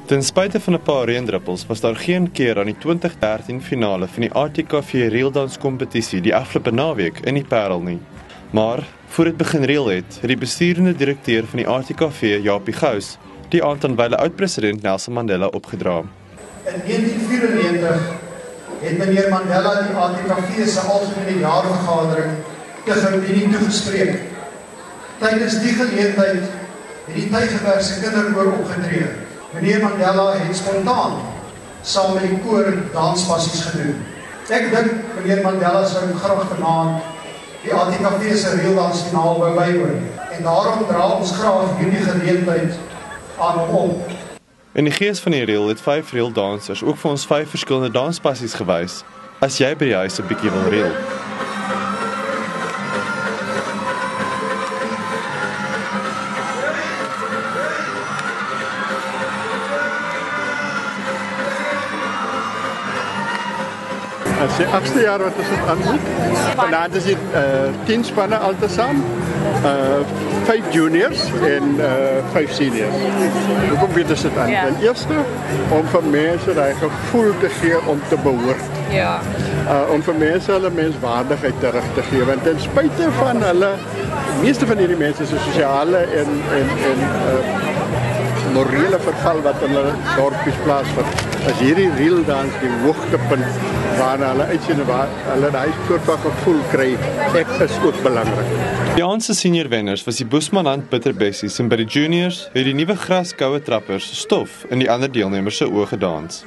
Ten spyte van 'n paar reendruppels was daar geen keer aan die 2013 finale van die ATKV reeldanskompetisie die afgelope naweek in die Parel nie. Maar voor dit begin reël het die besturende direkteur van die ATKV, Japie Gous, die aand aan wyle oud-president Nelson Mandela opgedra. In 1994 het meneer Mandela die ATKV se algemene jaarvergadering te Gauteng toegespreek. Tydens die geleentheid het die Tygerberg se kinderkoor opgetree. Meneer Mandela het spontaan saam met die koor danspassies gedoen. Ek dink meneer Mandela sou graag vanaand die ATKV se reeldansfinaal wou bywoon. En daarom dra ons graag hierdie geleentheid aan hom op. In die gees van die reël het 5 reeldansers ook vir ons 5 verskillende danspassies gewys, as jy by die huis 'n bietjie wil reël. Het is de 8e jaar wat ons het aanbied. Vandaag is het 10 spannen al tezamen, 5 juniors en 5 seniors. Hoekom bieden ze het aan? Ten eerste om voor mensen dat gevoel te geven om te behoren. Ja. Om voor mensen hulle menswaardigheid terug te geven. En ten spijte van hulle, de meeste van die mensen zijn sociale en morele verval wat in hulle dorpies plaasvind. As hierdie reeldans die hoogtepunt waarna hulle uitsien en waar hulle daai soort van gevoel kry, ek is ook belangrik. Die aand se senior wenners was die Boesmanland Bitterbessies en by die juniors het die nuwe graskoue trappers stof in die ander deelnemers se oë gedans.